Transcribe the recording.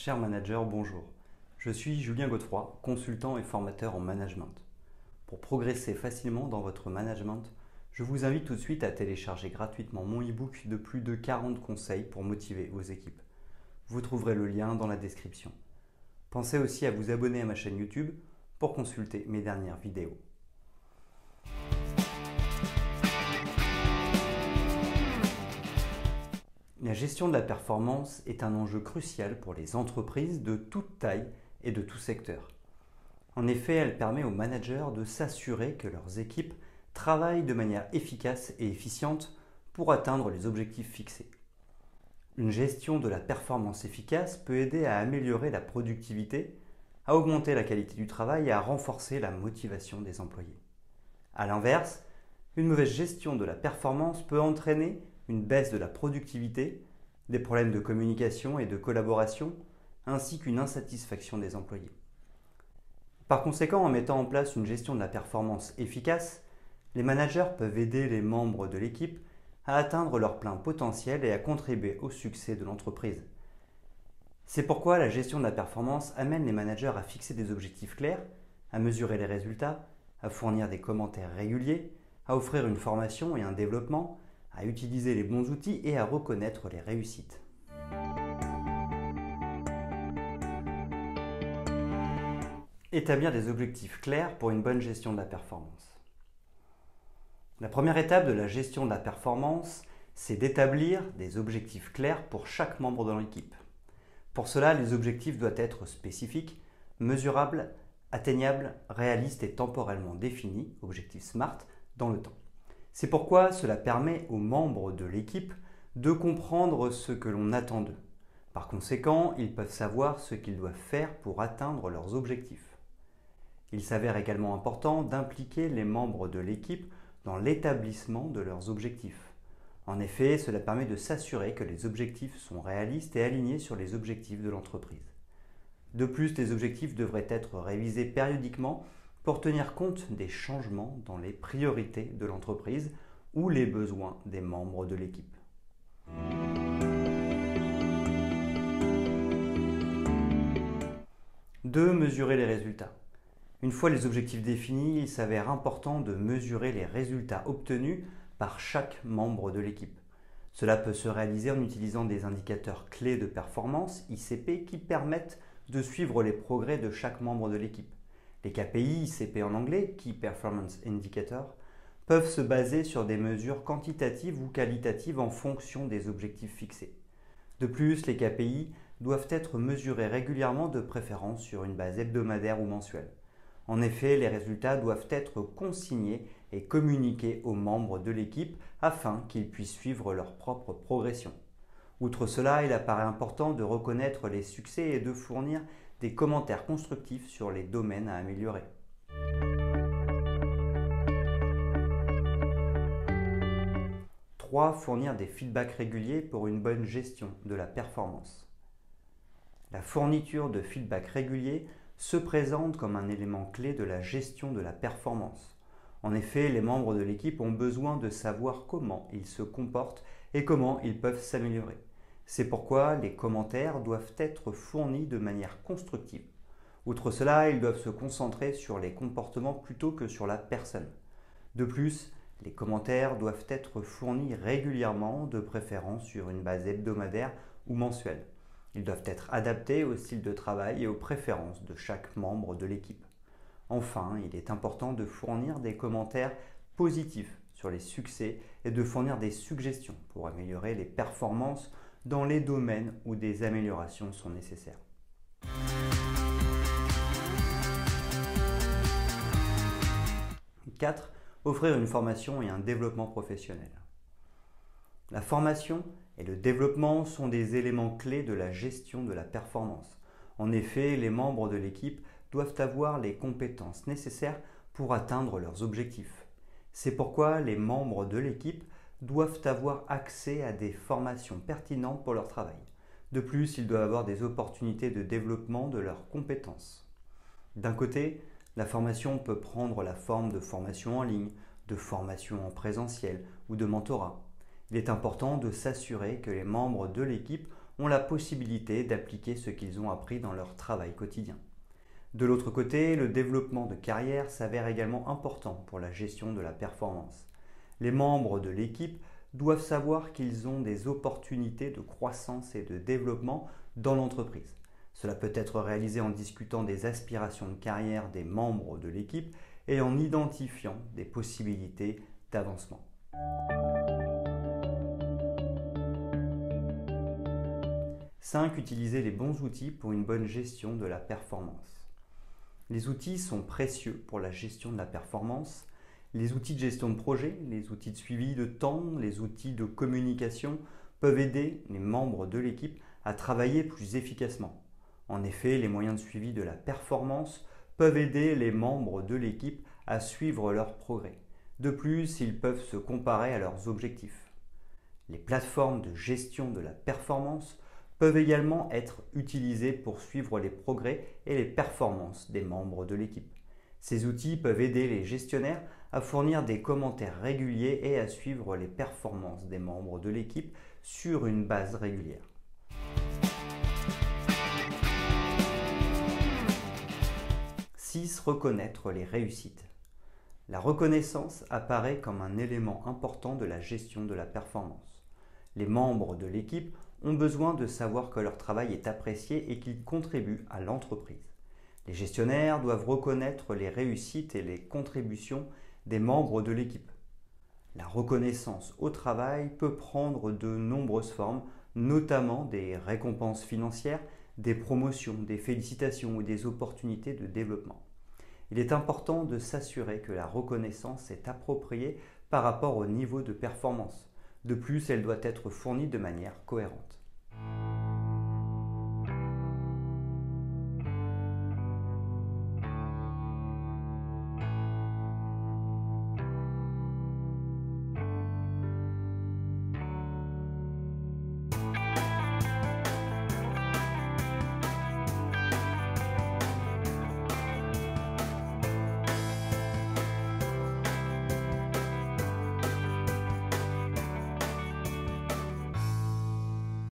Cher manager, bonjour. Je suis Julien Godefroy, consultant et formateur en management. Pour progresser facilement dans votre management, je vous invite tout de suite à télécharger gratuitement mon e-book de plus de 40 conseils pour motiver vos équipes. Vous trouverez le lien dans la description. Pensez aussi à vous abonner à ma chaîne YouTube pour consulter mes dernières vidéos. La gestion de la performance est un enjeu crucial pour les entreprises de toute taille et de tout secteur. En effet, elle permet aux managers de s'assurer que leurs équipes travaillent de manière efficace et efficiente pour atteindre les objectifs fixés. Une gestion de la performance efficace peut aider à améliorer la productivité, à augmenter la qualité du travail et à renforcer la motivation des employés. A l'inverse, une mauvaise gestion de la performance peut entraîner une baisse de la productivité, des problèmes de communication et de collaboration, ainsi qu'une insatisfaction des employés. Par conséquent, en mettant en place une gestion de la performance efficace, les managers peuvent aider les membres de l'équipe à atteindre leur plein potentiel et à contribuer au succès de l'entreprise. C'est pourquoi la gestion de la performance amène les managers à fixer des objectifs clairs, à mesurer les résultats, à fournir des commentaires réguliers, à offrir une formation et un développement, à utiliser les bons outils et à reconnaître les réussites. Établir des objectifs clairs pour une bonne gestion de la performance. La première étape de la gestion de la performance, c'est d'établir des objectifs clairs pour chaque membre de l'équipe. Pour cela, les objectifs doivent être spécifiques, mesurables, atteignables, réalistes et temporellement définis, objectifs SMART, dans le temps. C'est pourquoi cela permet aux membres de l'équipe de comprendre ce que l'on attend d'eux. Par conséquent, ils peuvent savoir ce qu'ils doivent faire pour atteindre leurs objectifs. Il s'avère également important d'impliquer les membres de l'équipe dans l'établissement de leurs objectifs. En effet, cela permet de s'assurer que les objectifs sont réalistes et alignés sur les objectifs de l'entreprise. De plus, les objectifs devraient être révisés périodiquement pour tenir compte des changements dans les priorités de l'entreprise ou les besoins des membres de l'équipe. Deux, mesurer les résultats. Une fois les objectifs définis, il s'avère important de mesurer les résultats obtenus par chaque membre de l'équipe. Cela peut se réaliser en utilisant des indicateurs clés de performance, ICP, qui permettent de suivre les progrès de chaque membre de l'équipe. Les KPI, ICP en anglais, Key Performance Indicator, peuvent se baser sur des mesures quantitatives ou qualitatives en fonction des objectifs fixés. De plus, les KPI doivent être mesurés régulièrement, de préférence sur une base hebdomadaire ou mensuelle. En effet, les résultats doivent être consignés et communiqués aux membres de l'équipe afin qu'ils puissent suivre leur propre progression. Outre cela, il apparaît important de reconnaître les succès et de fournir des commentaires constructifs sur les domaines à améliorer. 3. Fournir des feedbacks réguliers pour une bonne gestion de la performance. La fourniture de feedbacks réguliers se présente comme un élément clé de la gestion de la performance. En effet, les membres de l'équipe ont besoin de savoir comment ils se comportent et comment ils peuvent s'améliorer. C'est pourquoi les commentaires doivent être fournis de manière constructive. Outre cela, ils doivent se concentrer sur les comportements plutôt que sur la personne. De plus, les commentaires doivent être fournis régulièrement, de préférence sur une base hebdomadaire ou mensuelle. Ils doivent être adaptés au style de travail et aux préférences de chaque membre de l'équipe. Enfin, il est important de fournir des commentaires positifs sur les succès et de fournir des suggestions pour améliorer les performances dans les domaines où des améliorations sont nécessaires. 4. Offrir une formation et un développement professionnel. La formation et le développement sont des éléments clés de la gestion de la performance. En effet, les membres de l'équipe doivent avoir les compétences nécessaires pour atteindre leurs objectifs. C'est pourquoi les membres de l'équipe doivent avoir accès à des formations pertinentes pour leur travail. De plus, ils doivent avoir des opportunités de développement de leurs compétences. D'un côté, la formation peut prendre la forme de formation en ligne, de formation en présentiel ou de mentorat. Il est important de s'assurer que les membres de l'équipe ont la possibilité d'appliquer ce qu'ils ont appris dans leur travail quotidien. De l'autre côté, le développement de carrière s'avère également important pour la gestion de la performance. Les membres de l'équipe doivent savoir qu'ils ont des opportunités de croissance et de développement dans l'entreprise. Cela peut être réalisé en discutant des aspirations de carrière des membres de l'équipe et en identifiant des possibilités d'avancement. 5. Utiliser les bons outils pour une bonne gestion de la performance. Les outils sont précieux pour la gestion de la performance. Les outils de gestion de projet, les outils de suivi de temps, les outils de communication peuvent aider les membres de l'équipe à travailler plus efficacement. En effet, les moyens de suivi de la performance peuvent aider les membres de l'équipe à suivre leurs progrès. De plus, ils peuvent se comparer à leurs objectifs. Les plateformes de gestion de la performance peuvent également être utilisées pour suivre les progrès et les performances des membres de l'équipe. Ces outils peuvent aider les gestionnaires à fournir des commentaires réguliers et à suivre les performances des membres de l'équipe sur une base régulière. 6. Reconnaître les réussites. La reconnaissance apparaît comme un élément important de la gestion de la performance. Les membres de l'équipe ont besoin de savoir que leur travail est apprécié et qu'ils contribuent à l'entreprise. Les gestionnaires doivent reconnaître les réussites et les contributions des membres de l'équipe. La reconnaissance au travail peut prendre de nombreuses formes, notamment des récompenses financières, des promotions, des félicitations ou des opportunités de développement. Il est important de s'assurer que la reconnaissance est appropriée par rapport au niveau de performance. De plus, elle doit être fournie de manière cohérente.